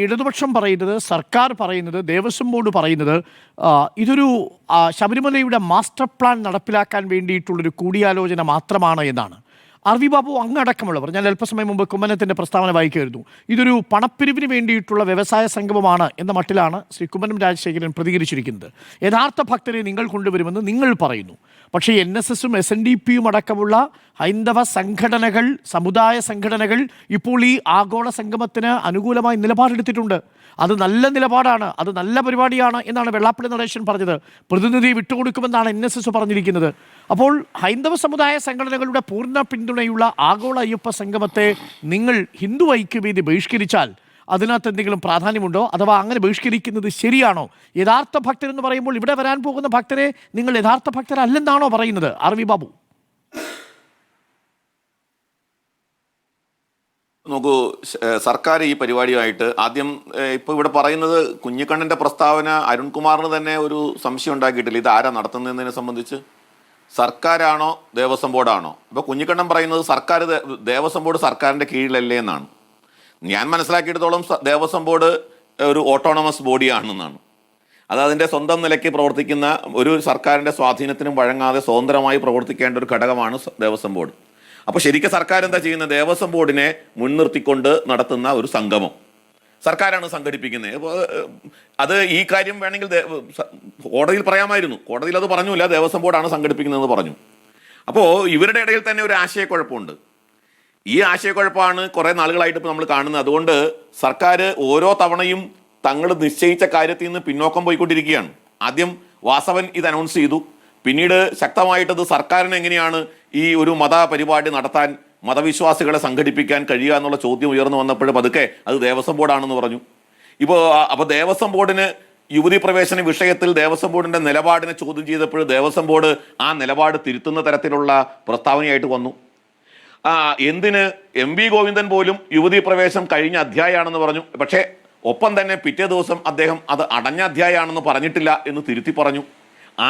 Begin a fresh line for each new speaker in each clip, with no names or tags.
ഇടതുപക്ഷം പറയുന്നത്, സർക്കാർ പറയുന്നത്, ദേവസ്വം ബോർഡ് പറയുന്നത് ഇതൊരു ശബരിമലയുടെ മാസ്റ്റർ പ്ലാൻ നടപ്പിലാക്കാൻ വേണ്ടിയിട്ടുള്ളൊരു കൂടിയാലോചന മാത്രമാണ് എന്നാണ്. ആർ.വി. ബാബു അങ്ങടക്കമുള്ളവർ, ഞാൻ അല്പസമയം മുമ്പ് കുമ്മനത്തിൻ്റെ പ്രസ്താവന വായിക്കുമായിരുന്നു, ഇതൊരു പണപ്പിരിവിന് വേണ്ടിയിട്ടുള്ള വ്യവസായ സംഗമമാണ് എന്ന മട്ടിലാണ് ശ്രീ കുമ്മനം രാജശേഖരൻ പ്രതികരിച്ചിരിക്കുന്നത്. യഥാർത്ഥ ഭക്തരെ നിങ്ങൾ കൊണ്ടുവരുമെന്ന് നിങ്ങൾ പറയുന്നു. പക്ഷേ NSSും SNDPയും അടക്കമുള്ള ഹൈന്ദവ സംഘടനകൾ, സമുദായ സംഘടനകൾ ഇപ്പോൾ ഈ ആഗോള സംഗമത്തിന് അനുകൂലമായി നിലപാടെടുത്തിട്ടുണ്ട്. അത് നല്ല നിലപാടാണ്, അത് നല്ല പരിപാടിയാണ് എന്നാണ് വെള്ളാപ്പള്ളി നടേശൻ പറഞ്ഞത്. പ്രതിനിധി വിട്ടുകൊടുക്കുമെന്നാണ് NSS പറഞ്ഞിരിക്കുന്നത്. അപ്പോൾ ഹൈന്ദവ സമുദായ സംഘടനകളുടെ പൂർണ്ണ പിന്തുണയുള്ള ആഗോള അയ്യപ്പ സംഗമത്തെ നിങ്ങൾ ഹിന്ദു ഐക്യവേദി ബഹിഷ്കരിച്ചാൽ അതിനകത്ത് എന്തെങ്കിലും പ്രാധാന്യമുണ്ടോ? അഥവാ അങ്ങനെ ബഹിഷ്കരിക്കുന്നത് ശരിയാണോ? യഥാർത്ഥ ഭക്തരെന്ന് പറയുമ്പോൾ ഇവിടെ വരാൻ പോകുന്ന ഭക്തരെ നിങ്ങൾ യഥാർത്ഥ ഭക്തരല്ലെന്നാണോ പറയുന്നത് ആർ.വി. ബാബു?
നോക്കൂ, സർക്കാർ ഈ പരിപാടിയുമായിട്ട് ആദ്യം ഇപ്പോൾ ഇവിടെ പറയുന്നത് കുഞ്ഞിക്കണ്ണൻ്റെ പ്രസ്താവന അരുൺകുമാറിന് തന്നെ ഒരു സംശയം ഉണ്ടാക്കിയിട്ടില്ല. ഇത് ആരാ നടത്തുന്നതിനെ സംബന്ധിച്ച്, സർക്കാരാണോ ദേവസ്വം ബോർഡാണോ? ഇപ്പോൾ കുഞ്ഞിക്കണ്ണൻ പറയുന്നത് ദേവസ്വം ബോർഡ് സർക്കാരിൻ്റെ കീഴിലല്ലേ എന്നാണ്. ഞാൻ മനസ്സിലാക്കിയിടത്തോളം ദേവസ്വം ബോർഡ് ഒരു ഓട്ടോണമസ് ബോഡിയാണെന്നാണ്. അത് അതിൻ്റെ സ്വന്തം നിലയ്ക്ക് പ്രവർത്തിക്കുന്ന, ഒരു സർക്കാരിൻ്റെ സ്വാധീനത്തിനും വഴങ്ങാതെ സ്വതന്ത്രമായി പ്രവർത്തിക്കേണ്ട ഒരു ഘടകമാണ് ദേവസ്വം ബോർഡ്. അപ്പോൾ ശരിക്കും സർക്കാർ എന്താ ചെയ്യുന്നത്? ദേവസ്വം ബോർഡിനെ മുൻനിർത്തിക്കൊണ്ട് നടത്തുന്ന ഒരു സംഗമം സർക്കാരാണ് സംഘടിപ്പിക്കുന്നത്. അത് ഈ കാര്യം വേണമെങ്കിൽ കോടതിയിൽ പറയാമായിരുന്നു. കോടതിയിൽ അത് പറഞ്ഞില്ല, ദേവസ്വം ബോർഡാണ് സംഘടിപ്പിക്കുന്നതെന്ന് പറഞ്ഞു. അപ്പോൾ ഇവരുടെ ഇടയിൽ തന്നെ ഒരു ആശയക്കുഴപ്പമുണ്ട്. ഈ ആശയക്കുഴപ്പമാണ് കുറേ നാളുകളായിട്ട് ഇപ്പോൾ നമ്മൾ കാണുന്നത്. അതുകൊണ്ട് സർക്കാർ ഓരോ തവണയും തങ്ങൾ നിശ്ചയിച്ച കാര്യത്തിൽ നിന്ന് പിന്നോക്കം പോയിക്കൊണ്ടിരിക്കുകയാണ്. ആദ്യം വാസവൻ ഇത് അനൗൺസ് ചെയ്തു, പിന്നീട് ശക്തമായിട്ടത് സർക്കാരിന് എങ്ങനെയാണ് ഈ ഒരു മത പരിപാടി നടത്താൻ, മതവിശ്വാസികളെ സംഘടിപ്പിക്കാൻ കഴിയുക എന്നുള്ള ചോദ്യം ഉയർന്നു വന്നപ്പോൾ പതുക്കെ അത് ദേവസ്വം ബോർഡാണെന്ന് പറഞ്ഞു. അപ്പോൾ ദേവസ്വം ബോർഡിന് യുവതി പ്രവേശന വിഷയത്തിൽ ദേവസ്വം ബോർഡിൻ്റെ നിലപാടിനെ ചോദ്യം ചെയ്തപ്പോൾ ദേവസ്വം ബോർഡ് ആ നിലപാട് തിരുത്തുന്ന തരത്തിലുള്ള പ്രസ്താവനയായിട്ട് വന്നു. എന്തിന് MV ഗോവിന്ദൻ പോലും യുവതി പ്രവേശം കഴിഞ്ഞ അധ്യായമാണെന്ന് പറഞ്ഞു. പക്ഷേ ഒപ്പം തന്നെ പിറ്റേ ദിവസം അദ്ദേഹം അത് അടഞ്ഞ അധ്യായമാണെന്ന് പറഞ്ഞിട്ടില്ല എന്ന് തിരുത്തി പറഞ്ഞു.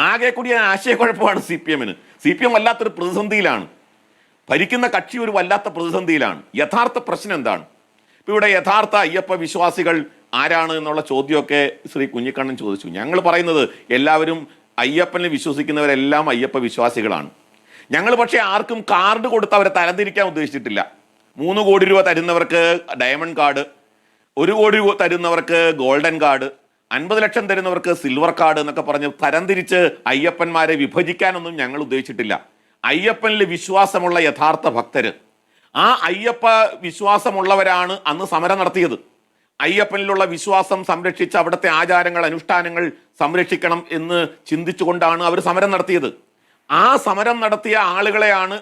ആകെ കൂടി ആശയക്കുഴപ്പമാണ് CPMന്. CPM വല്ലാത്തൊരു പ്രതിസന്ധിയിലാണ്. ഭരിക്കുന്ന കക്ഷി ഒരു വല്ലാത്ത പ്രതിസന്ധിയിലാണ്. യഥാർത്ഥ പ്രശ്നം എന്താണ്? ഇപ്പോൾ ഇവിടെ യഥാർത്ഥ അയ്യപ്പ വിശ്വാസികൾ ആരാണ് എന്നുള്ള ചോദ്യമൊക്കെ ശ്രീ കുഞ്ഞിക്കണ്ണൻ ചോദിച്ചു. ഞങ്ങൾ പറയുന്നത് എല്ലാവരും അയ്യപ്പനെ വിശ്വസിക്കുന്നവരെല്ലാം അയ്യപ്പ വിശ്വാസികളാണ്. ഞങ്ങൾ പക്ഷേ ആർക്കും കാർഡ് കൊടുത്ത് അവരെ തരംതിരിക്കാൻ ഉദ്ദേശിച്ചിട്ടില്ല. 3 കോടി രൂപ തരുന്നവർക്ക് ഡയമണ്ട് കാർഡ്, 1 കോടി രൂപ തരുന്നവർക്ക് ഗോൾഡൻ കാർഡ്, 50 ലക്ഷം തരുന്നവർക്ക് സിൽവർ കാർഡ് എന്നൊക്കെ പറഞ്ഞ് തരംതിരിച്ച് അയ്യപ്പന്മാരെ വിഭജിക്കാനൊന്നും ഞങ്ങൾ ഉദ്ദേശിച്ചിട്ടില്ല. അയ്യപ്പനിൽ വിശ്വാസമുള്ള യഥാർത്ഥ ഭക്തര്, ആ അയ്യപ്പ വിശ്വാസമുള്ളവരാണ് അന്ന് സമരം നടത്തിയത്. അയ്യപ്പനിലുള്ള വിശ്വാസം സംരക്ഷിച്ച് അവിടുത്തെ ആചാരങ്ങൾ, അനുഷ്ഠാനങ്ങൾ സംരക്ഷിക്കണം എന്ന് ചിന്തിച്ചുകൊണ്ടാണ് അവർ സമരം നടത്തിയത്. ആ സമരം നടത്തിയ ആളുകളെയാണ്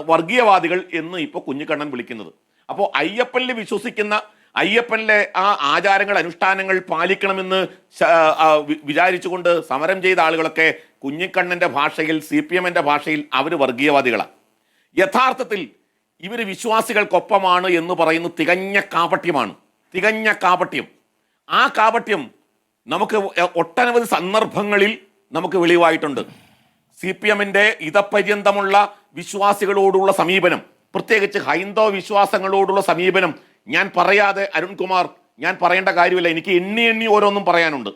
വർഗീയവാദികൾ എന്ന് ഇപ്പോൾ കുഞ്ഞിക്കണ്ണൻ വിളിക്കുന്നത്. അപ്പോൾ അയ്യപ്പനിൽ വിശ്വസിക്കുന്ന, അയ്യപ്പനിലെ ആ ആചാരങ്ങൾ, അനുഷ്ഠാനങ്ങൾ പാലിക്കണമെന്ന് വിചാരിച്ചുകൊണ്ട് സമരം ചെയ്ത ആളുകളൊക്കെ കുഞ്ഞിക്കണ്ണൻ്റെ ഭാഷയിൽ, CPMൻ്റെ ഭാഷയിൽ അവർ വർഗീയവാദികളാണ്. യഥാർത്ഥത്തിൽ ഇവർ വിശ്വാസികൾക്കൊപ്പമാണ് എന്ന് പറയുന്നത് തികഞ്ഞ കാപട്യമാണ്, തികഞ്ഞ കാപട്യം. ആ കാപട്യം നമുക്ക് ഒട്ടനവധി സന്ദർഭങ്ങളിൽ നമുക്ക് വെളിവായിട്ടുണ്ട്. CPMൻ്റെ ഇതപര്യന്തമുള്ള വിശ്വാസികളോടുള്ള സമീപനം, പ്രത്യേകിച്ച് ഹൈന്ദവ വിശ്വാസങ്ങളോടുള്ള സമീപനം ഞാൻ പറയാതെ അരുൺകുമാർ, ഞാൻ പറയേണ്ട കാര്യമില്ല. എനിക്ക് എണ്ണി ഓരോന്നും പറയാനുണ്ട്.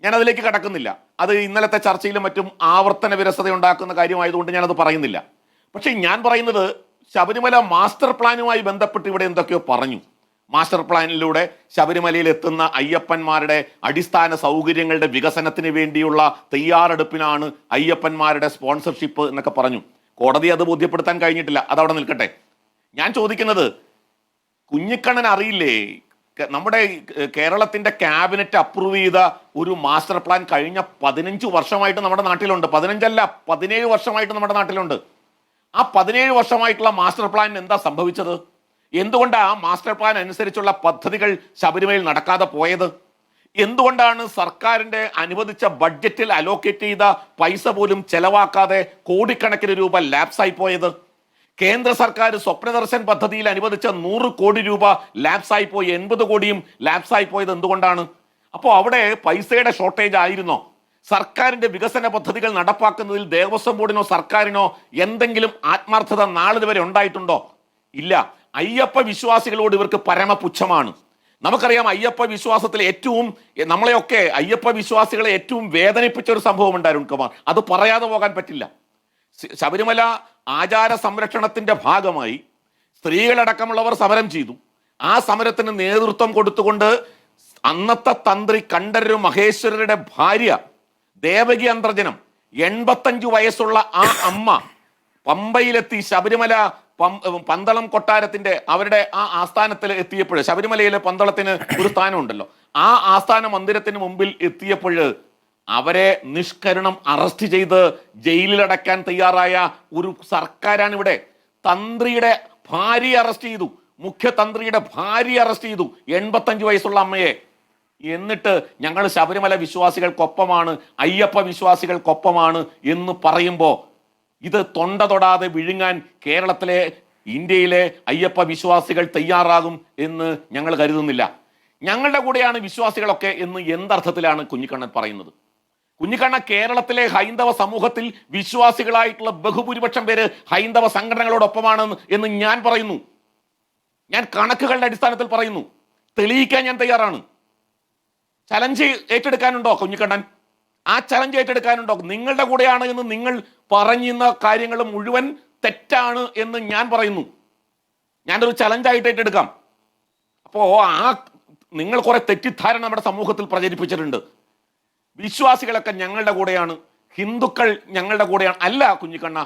ഞാൻ അതിലേക്ക് കടക്കുന്നില്ല. അത് ഇന്നലത്തെ ചർച്ചയിലും മറ്റും ആവർത്തന വിരസത ഉണ്ടാക്കുന്ന കാര്യമായതുകൊണ്ട് ഞാനത് പറയുന്നില്ല. പക്ഷേ ഞാൻ പറയുന്നത് ശബരിമല മാസ്റ്റർ പ്ലാനുമായി ബന്ധപ്പെട്ട് ഇവിടെ എന്തൊക്കെയോ പറഞ്ഞു. മാസ്റ്റർ പ്ലാനിലൂടെ ശബരിമലയിൽ എത്തുന്ന അയ്യപ്പന്മാരുടെ അടിസ്ഥാന സൗകര്യങ്ങളുടെ വികസനത്തിന് വേണ്ടിയുള്ള തയ്യാറെടുപ്പിനാണ് അയ്യപ്പന്മാരുടെ സ്പോൺസർഷിപ്പ് എന്നൊക്കെ പറഞ്ഞു. കോടതി അത് ബോധ്യപ്പെടുത്താൻ കഴിഞ്ഞിട്ടില്ല, അതവിടെ നിൽക്കട്ടെ. ഞാൻ ചോദിക്കുന്നത്, കുഞ്ഞിക്കണ്ണൻ അറിയില്ലേ നമ്മുടെ കേരളത്തിന്റെ ക്യാബിനറ്റ് അപ്രൂവ് ചെയ്ത ഒരു മാസ്റ്റർ പ്ലാൻ കഴിഞ്ഞ 15 വർഷമായിട്ട് നമ്മുടെ നാട്ടിലുണ്ട്. 15 അല്ല, 17 വർഷമായിട്ട് നമ്മുടെ നാട്ടിലുണ്ട്. ആ 17 വർഷമായിട്ടുള്ള മാസ്റ്റർ പ്ലാനിന് എന്താ സംഭവിച്ചത്? എന്തുകൊണ്ടാണ് ആ മാസ്റ്റർ പ്ലാൻ അനുസരിച്ചുള്ള പദ്ധതികൾ ശബരിമലയിൽ നടക്കാതെ പോയത്? എന്തുകൊണ്ടാണ് സർക്കാരിന്റെ അനുവദിച്ച ബഡ്ജറ്റിൽ അലോക്കേറ്റ് ചെയ്ത പൈസ പോലും ചെലവാക്കാതെ കോടിക്കണക്കിന് രൂപ ലാപ്സായി പോയത്? കേന്ദ്ര സർക്കാർ സ്വപ്നദർശൻ പദ്ധതിയിൽ അനുവദിച്ച 100 കോടി രൂപ ലാപ്സായി പോയി, 80 കോടിയും ലാപ്സായി പോയത് എന്തുകൊണ്ടാണ്? അപ്പോൾ അവിടെ പൈസയുടെ ഷോർട്ടേജ് ആയിരുന്നോ? സർക്കാരിന്റെ വികസന പദ്ധതികൾ നടപ്പാക്കുന്നതിൽ ദേവസ്വം ബോർഡിനോ സർക്കാരിനോ എന്തെങ്കിലും ആത്മാർത്ഥത നാളിതുവരെ ഉണ്ടായിട്ടുണ്ടോ? ഇല്ല. അയ്യപ്പ വിശ്വാസികളോട് ഇവർക്ക് പരമപുച്ഛമാണ്. നമുക്കറിയാം അയ്യപ്പ വിശ്വാസത്തിലെ ഏറ്റവും നമ്മളെയൊക്കെ അയ്യപ്പ വിശ്വാസികളെ ഏറ്റവും വേദനിപ്പിച്ച ഒരു സംഭവം ഉണ്ട് അരുൺകുമാർ. അത് പറയാതെ പോകാൻ പറ്റില്ല. ശബരിമല ആചാര സംരക്ഷണത്തിന്റെ ഭാഗമായി സ്ത്രീകളടക്കമുള്ളവർ സമരം ചെയ്തു. ആ സമരത്തിന് നേതൃത്വം കൊടുത്തുകൊണ്ട് അന്നത്തെ തന്ത്രി കണ്ഠരര് മഹേശ്വരരുടെ ഭാര്യ ദേവകി അന്തർജനം 85 വയസ്സുള്ള ആ അമ്മ പമ്പയിലെത്തി ശബരിമല പന്തളം കൊട്ടാരത്തിന്റെ അവരുടെ ആ ആസ്ഥാനത്തിൽ എത്തിയപ്പോൾ, ശബരിമലയിലെ പന്തളത്തിന് ഒരു സ്ഥാനമുണ്ടല്ലോ, ആ ആസ്ഥാന മന്ദിരത്തിന് മുമ്പിൽ എത്തിയപ്പോൾ അവരെ നിഷ്കരുണം അറസ്റ്റ് ചെയ്ത് ജയിലിലടക്കാൻ തയ്യാറായ ഒരു സർക്കാരാണ് ഇവിടെ. തന്ത്രിയുടെ ഭാര്യ അറസ്റ്റ് ചെയ്തു, മുഖ്യതന്ത്രിയുടെ ഭാര്യ അറസ്റ്റ് ചെയ്തു, 85 വയസ്സുള്ള അമ്മയെ. എന്നിട്ട് ഞങ്ങൾ ശബരിമല വിശ്വാസികൾക്കൊപ്പമാണ്, അയ്യപ്പ വിശ്വാസികൾക്കൊപ്പമാണ് എന്ന് പറയുമ്പോൾ ഇത് തൊണ്ട തൊടാതെ വിഴുങ്ങാൻ കേരളത്തിലെ ഇന്ത്യയിലെ അയ്യപ്പ വിശ്വാസികൾ തയ്യാറാകും എന്ന് ഞങ്ങൾ കരുതുന്നില്ല. ഞങ്ങളുടെ കൂടെയാണ് വിശ്വാസികളൊക്കെ എന്ന് എന്തർത്ഥത്തിലാണ് കുഞ്ഞിക്കണ്ണൻ പറയുന്നത്? കുഞ്ഞിക്കണ്ണ, കേരളത്തിലെ ഹൈന്ദവ സമൂഹത്തിൽ വിശ്വാസികളായിട്ടുള്ള ബഹുഭൂരിപക്ഷം പേര് ഹൈന്ദവ സംഘടനകളോടൊപ്പമാണ് എന്ന് ഞാൻ പറയുന്നു. ഞാൻ കണക്കുകളുടെ അടിസ്ഥാനത്തിൽ പറയുന്നു. തെളിയിക്കാൻ ഞാൻ തയ്യാറാണ്. ചലഞ്ച് ഏറ്റെടുക്കാനുണ്ടോ കുഞ്ഞിക്കണ്ണൻ? ആ ചലഞ്ച് ഏറ്റെടുക്കാനുണ്ടോ? നിങ്ങളുടെ കൂടെയാണ് എന്ന് നിങ്ങൾ പറയുന്ന കാര്യങ്ങൾ മുഴുവൻ തെറ്റാണ് എന്ന് ഞാൻ പറയുന്നു. ഞാനൊരു ചലഞ്ചായിട്ട് ഏറ്റെടുക്കാം. അപ്പോൾ നിങ്ങൾ കുറെ തെറ്റിദ്ധാരണ നമ്മുടെ സമൂഹത്തിൽ പ്രചരിപ്പിച്ചിട്ടുണ്ട്. വിശ്വാസികളൊക്കെ ഞങ്ങളുടെ കൂടെയാണ്, ഹിന്ദുക്കൾ ഞങ്ങളുടെ കൂടെയാണ്. അല്ല കുഞ്ഞിക്കണ്ണ,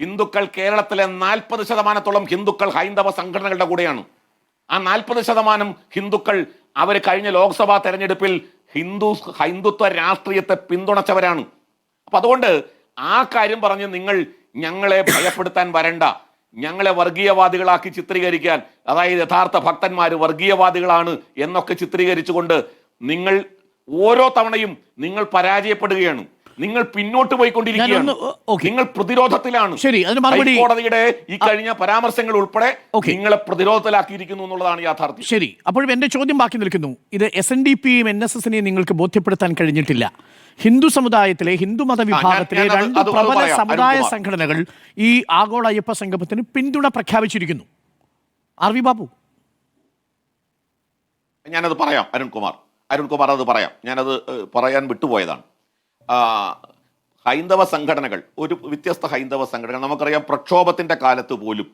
ഹിന്ദുക്കൾ കേരളത്തിലെ 40% ഹിന്ദുക്കൾ ഹൈന്ദവ സംഘടനകളുടെ കൂടെയാണ്. ആ 40% ഹിന്ദുക്കൾ അവർ കഴിഞ്ഞ ലോക്സഭാ തെരഞ്ഞെടുപ്പിൽ ഹിന്ദുത്വ രാഷ്ട്രീയത്തെ പിന്തുണച്ചവരാണ്. അപ്പൊ അതുകൊണ്ട് ആ കാര്യം പറഞ്ഞ് നിങ്ങൾ ഞങ്ങളെ ഭയപ്പെടുത്താൻ വരണ്ട. ഞങ്ങളെ വർഗീയവാദികളാക്കി ചിത്രീകരിക്കാൻ, അതായത് യഥാർത്ഥ ഭക്തന്മാർ വർഗീയവാദികളാണ് എന്നൊക്കെ ചിത്രീകരിച്ചുകൊണ്ട് നിങ്ങൾ ഓരോ തവണയും നിങ്ങൾ പരാജയപ്പെടുകയാണ്. നിങ്ങൾ പിന്നോട്ട് പോയിക്കൊണ്ടിരിക്കുകയാണ്. നിങ്ങൾ പ്രതിരോധത്തിലാണ്.
ശരി, അതിന് മറുപടി
കോടതിയുടെ ഈ കഴിഞ്ഞ പരാമർശങ്ങൾ ഉൾപ്പെടെ നിങ്ങളെ പ്രതിരോധത്തിലാക്കിയിരിക്കുന്നു എന്നുള്ളതാണ് യാഥാർത്ഥ്യം.
ശരി, അപ്പോഴും എന്റെ ചോദ്യം ബാക്കി നിൽക്കുന്നു. ഇത് SNDPയും NSSനെയും നിങ്ങൾക്ക് ബോധ്യപ്പെടുത്താൻ കഴിഞ്ഞിട്ടില്ല. ഹിന്ദു സമുദായത്തിലെ ഹിന്ദുമത വിഭാഗത്തിലെ 2 പ്രബല സമുദായ സംഘടനകൾ ഈ ആഗോള അയ്യപ്പ സംഗമത്തിന് പിന്തുണ പ്രഖ്യാപിച്ചിരിക്കുന്നു. RV ബാബു,
ഞാനത് പറയാം. അരുൺകുമാർ അത് പറയാം. ഞാനത് പറയാൻ വിട്ടുപോയതാണ്. ഹൈന്ദവ സംഘടനകൾ, ഒരു വ്യത്യസ്ത ഹൈന്ദവ സംഘടനകൾ, നമുക്കറിയാം പ്രക്ഷോഭത്തിന്റെ കാലത്ത് പോലും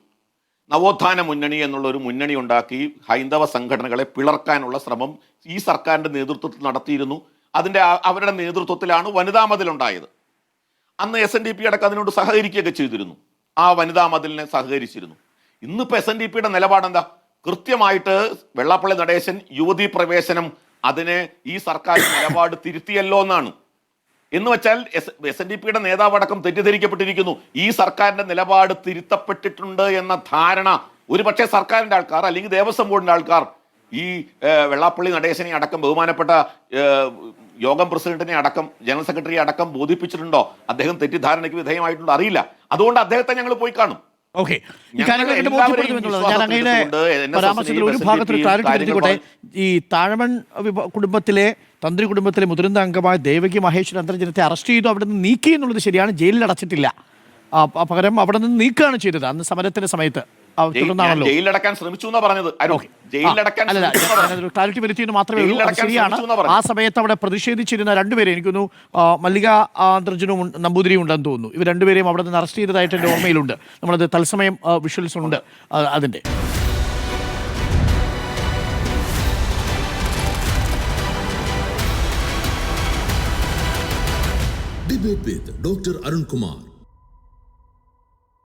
നവോത്ഥാന മുന്നണി എന്നുള്ള ഒരു മുന്നണി ഉണ്ടാക്കി ഹൈന്ദവ സംഘടനകളെ പിളർക്കാനുള്ള ശ്രമം ഈ സർക്കാരിന്റെ നേതൃത്വത്തിൽ നടത്തിയിരുന്നു. അവരുടെ നേതൃത്വത്തിലാണ് വനിതാ മതിലുണ്ടായത്. അന്ന് SNDP അടക്കം അതിനോട് സഹകരിക്കുകയൊക്കെ ചെയ്തിരുന്നു. ആ വനിതാ മതിലിനെ സഹകരിച്ചിരുന്നു. ഇന്നിപ്പോൾ SNDPയുടെ നിലപാടെന്താ? കൃത്യമായിട്ട് വെള്ളാപ്പള്ളി നടേശൻ യുവതീ പ്രവേശനം, അതിനെ ഈ സർക്കാർ നിലപാട് തിരുത്തിയല്ലോ എന്നാണ്. എന്ന് വെച്ചാൽ SNDPയുടെ നേതാവടക്കം തെറ്റിദ്ധരിക്കപ്പെട്ടിരിക്കുന്നു. ഈ സർക്കാരിന്റെ നിലപാട് തിരുത്തപ്പെട്ടിട്ടുണ്ട് എന്ന ധാരണ ഒരുപക്ഷെ സർക്കാരിന്റെ ആൾക്കാർ അല്ലെങ്കിൽ ദേവസ്വം ബോർഡിന്റെ ആൾക്കാർ ഈ വെള്ളാപ്പള്ളി നടേശനെ അടക്കം, ബഹുമാനപ്പെട്ട യോഗം പ്രസിഡന്റിനെ അടക്കം, ജനറൽ സെക്രട്ടറിയെ അടക്കം ബോധിപ്പിച്ചിട്ടുണ്ടോ? അദ്ദേഹം തെറ്റിദ്ധാരണയ്ക്ക് വിധേയമായിട്ടുണ്ടോ? അറിയില്ല. അതുകൊണ്ട് അദ്ദേഹത്തെ ഞങ്ങൾ പോയി കാണും.
ഓക്കെ, പരാമർശത്തിൽ ഒരു ഭാഗത്തിൽ ക്ലാരിറ്റി വരുത്തിക്കോട്ടെ. ഈ താഴമൺ കുടുംബത്തിലെ തന്ത്രി കുടുംബത്തിലെ മുതിർന്ന അംഗമായ ദേവകി മഹേശ്വര അന്തർജനത്തെ അറസ്റ്റ് ചെയ്തു, അവിടെ നിന്ന് നീക്കി എന്നുള്ളത് ശരിയാണ്. ജയിലിൽ അടച്ചിട്ടില്ല, പകരം അവിടെ നിന്ന് നീക്കുകയാണ് ചെയ്തത് അന്ന് സമരത്തിന്റെ സമയത്ത്.
ജയിലിലടക്കാൻ ശ്രമിച്ചു എന്നാ പറഞ്ഞത്.
ക്ലാരിറ്റി വരുത്തിയെന്ന് മാത്രമേ ഉള്ളൂ. ശരിയാണ്. ആ സമയത്ത് അവിടെ പ്രതിഷേധിച്ചിരുന്ന 2 പേരെ, എനിക്കൊന്നു മല്ലിക അന്തർജനും നമ്പൂതിരിയും ഉണ്ടെന്ന് തോന്നുന്നു. ഇവർ 2 പേരെയും അവിടെ നിന്ന് അറസ്റ്റ് ചെയ്തതായിട്ട് എൻ്റെ ഓർമ്മയിലുണ്ട്. നമ്മളത് തത്സമയം വിഷ്വൽസ് ഉണ്ട് അതിൻ്റെ.
Debate with Dr. Arun Kumar.